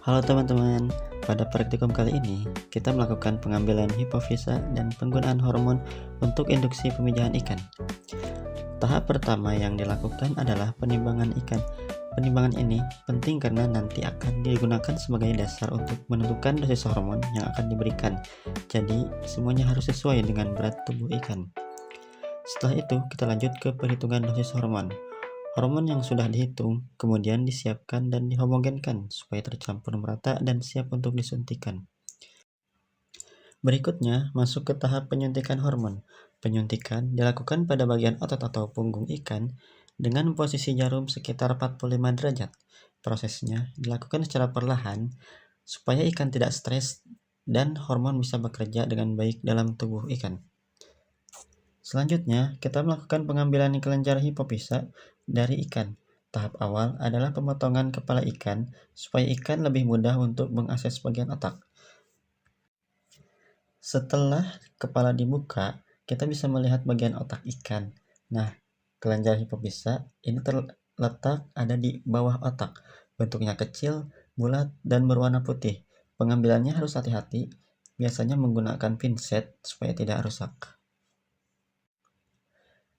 Halo teman-teman, pada praktikum kali ini kita melakukan pengambilan hipofisa dan penggunaan hormon untuk induksi pemijahan ikan. Tahap pertama yang dilakukan adalah penimbangan ikan. Penimbangan ini penting karena nanti akan digunakan sebagai dasar untuk menentukan dosis hormon yang akan diberikan. Jadi semuanya harus sesuai dengan berat tubuh ikan. Setelah itu kita lanjut ke perhitungan dosis hormon. Hormon yang sudah dihitung kemudian disiapkan dan dihomogenkan supaya tercampur merata dan siap untuk disuntikan. Berikutnya masuk ke tahap penyuntikan hormon. Penyuntikan dilakukan pada bagian otot atau punggung ikan dengan posisi jarum sekitar 45 derajat. Prosesnya dilakukan secara perlahan supaya ikan tidak stres dan hormon bisa bekerja dengan baik dalam tubuh ikan. Selanjutnya, kita melakukan pengambilan kelenjar hipofisa dari ikan. Tahap awal adalah pemotongan kepala ikan supaya ikan lebih mudah untuk mengakses bagian otak. Setelah kepala dibuka, kita bisa melihat bagian otak ikan. Nah, kelenjar hipofisa ini terletak ada di bawah otak. Bentuknya kecil, bulat, dan berwarna putih. Pengambilannya harus hati-hati, biasanya menggunakan pinset supaya tidak rusak.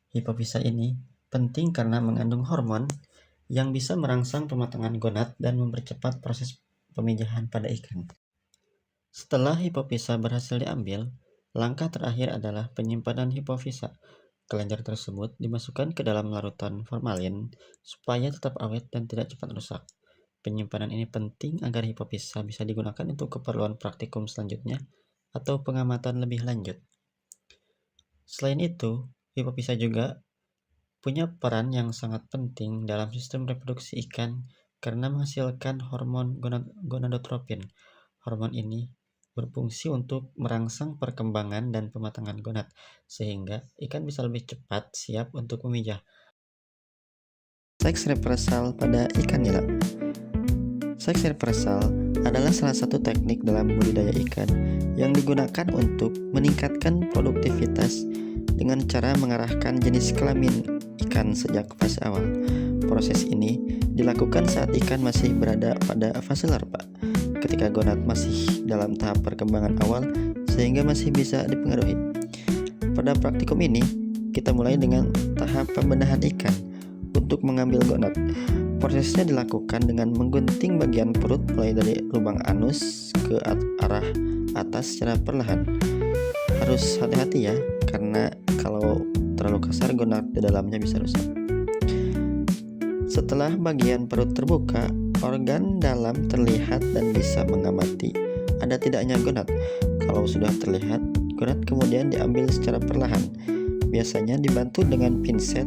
Hipofisa ini penting karena mengandung hormon yang bisa merangsang pematangan gonad dan mempercepat proses pemijahan pada ikan. Setelah hipofisa berhasil diambil, langkah terakhir adalah penyimpanan hipofisa. Kelenjar tersebut dimasukkan ke dalam larutan formalin supaya tetap awet dan tidak cepat rusak. Penyimpanan ini penting agar hipofisa bisa digunakan untuk keperluan praktikum selanjutnya atau pengamatan lebih lanjut. Selain itu, hipofisa juga punya peran yang sangat penting dalam sistem reproduksi ikan karena menghasilkan hormon gonadotropin. Hormon ini berfungsi untuk merangsang perkembangan dan pematangan gonad, sehingga ikan bisa lebih cepat siap untuk memijah. Seks reversal pada ikan nila. Seks reversal adalah salah satu teknik dalam budidaya ikan yang digunakan untuk meningkatkan produktivitas dengan cara mengarahkan jenis kelamin ikan sejak fase awal. Proses ini dilakukan saat ikan masih berada pada fase larva, ketika gonad masih dalam tahap perkembangan awal sehingga masih bisa dipengaruhi. Pada praktikum ini, kita mulai dengan tahap pembedahan ikan untuk mengambil gonad. Prosesnya dilakukan dengan menggunting bagian perut mulai dari lubang anus ke arah atas secara perlahan. Harus hati-hati ya, karena kalau terlalu kasar gonad di dalamnya bisa rusak. Setelah bagian perut terbuka, organ dalam terlihat dan bisa mengamati ada tidaknya gonad. Kalau sudah terlihat, gonad kemudian diambil secara perlahan. Biasanya dibantu dengan pinset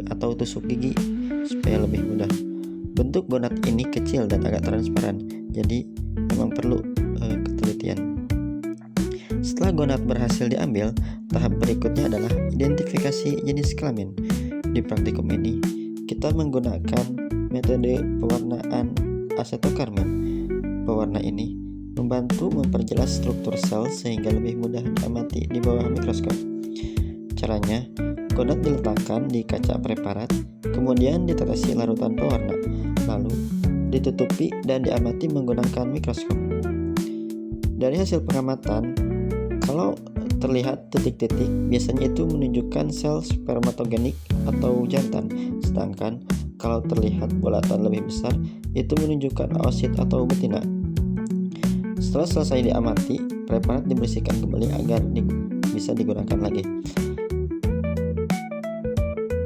atau tusuk gigi supaya lebih mudah. Bentuk gonad ini kecil dan agak transparan, jadi memang perlu ketelitian. Setelah gonad berhasil diambil, tahap berikutnya adalah identifikasi jenis kelamin. Di praktikum ini, kita menggunakan metode pewarnaan asetokarmin. Pewarna ini membantu memperjelas struktur sel sehingga lebih mudah diamati di bawah mikroskop. Caranya, gonad diletakkan di kaca preparat, kemudian ditetesi larutan pewarna, lalu ditutupi dan diamati menggunakan mikroskop. Dari hasil pengamatan, kalau terlihat titik-titik, biasanya itu menunjukkan sel spermatogenik atau jantan, sedangkan kalau terlihat bulatan lebih besar, itu menunjukkan oosit atau betina. Setelah selesai diamati, preparat dibersihkan kembali agar bisa digunakan lagi.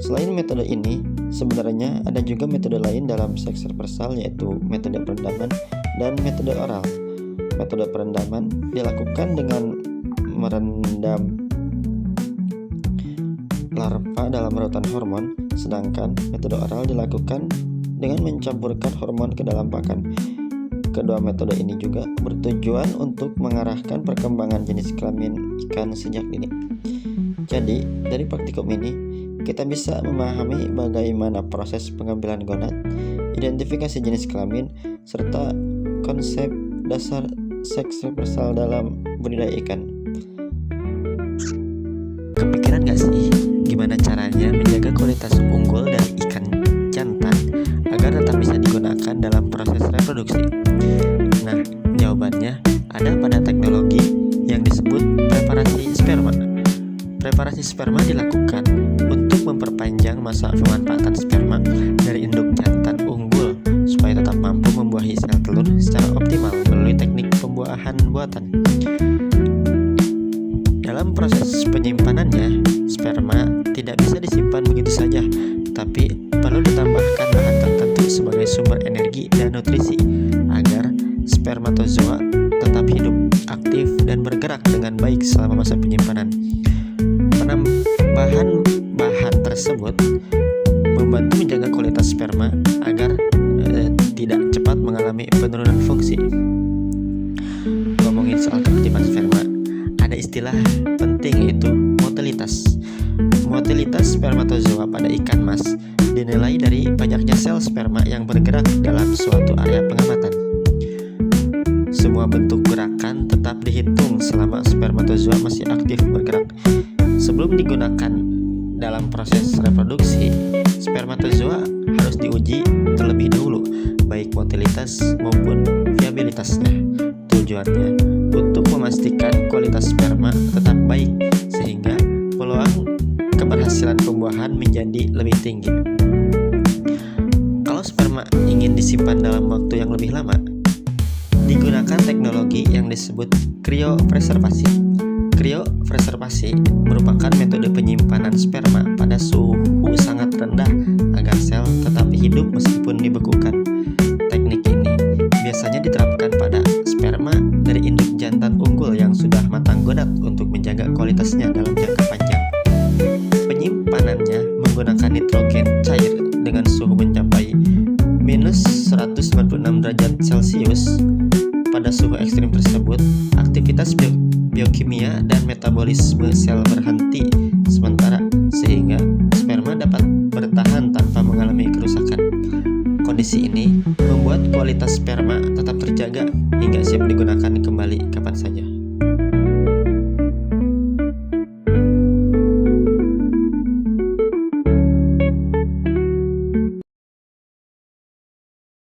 Selain metode ini, sebenarnya ada juga metode lain dalam seks reversal, yaitu metode perendaman dan metode oral. Metode perendaman dilakukan dengan merendam larva dalam larutan hormon, sedangkan metode oral dilakukan dengan mencampurkan hormon ke dalam pakan. Kedua metode ini juga bertujuan untuk mengarahkan perkembangan jenis kelamin ikan sejak dini. Jadi, dari praktikum ini, kita bisa memahami bagaimana proses pengambilan gonad, identifikasi jenis kelamin, serta konsep dasar seks reversal dalam budidaya ikan. Kepikiran gak sih gimana caranya menjaga kualitas unggul dari ikan jantan agar tetap bisa digunakan dalam proses reproduksi? Nah, jawabannya ada pada teknologi yang disebut preparasi sperma. Preparasi sperma dilakukan untuk memperpanjang masa pemanfaatan sperma dari induk jantan unggul supaya tetap mampu membuahi sel telur secara optimal melalui teknik pembuahan buatan. Dalam proses penyimpanannya, sperma tidak bisa disimpan begitu saja, tapi perlu ditambahkan bahan tertentu sebagai sumber energi dan nutrisi agar spermatozoa tetap hidup, aktif, dan bergerak dengan baik selama masa penyimpanan. Penambahan bahan tersebut membantu menjaga kualitas sperma agar tidak cepat mengalami penurunan fungsi. Ngomongin soal keaktifan sperma, ada istilah penting yaitu motilitas. Motilitas spermatozoa pada ikan mas dinilai dari banyaknya sel sperma yang bergerak dalam suatu area pengamatan. Semua bentuk gerakan tetap dihitung selama spermatozoa masih aktif bergerak. Sebelum digunakan dalam proses reproduksi, spermatozoa harus diuji terlebih dahulu, baik motilitas maupun viabilitasnya. Tujuannya untuk memastikan kualitas sperma tetap baik sehingga peluang keberhasilan pembuahan menjadi lebih tinggi. Kalau sperma ingin disimpan dalam waktu yang lebih lama, digunakan teknologi yang disebut kriopreservasi. Kriopreservasi merupakan metode penyimpanan sperma pada suhu sangat rendah agar sel tetap hidup meskipun dibekukan. Teknik ini biasanya diterapkan pada sperma dari induk jantan unggul yang sudah matang gonad untuk menjaga kualitasnya dalam jangka panjang. Penyimpanannya menggunakan nitrogen cair dengan suhu mencapai -196 derajat Celcius. Pada suhu ekstrim tersebut, aktivitas biokimia dan metabolisme sel berhenti sementara sehingga sperma dapat bertahan tanpa mengalami kerusakan. Kondisi ini membuat kualitas sperma tetap terjaga hingga siap digunakan kembali kapan saja.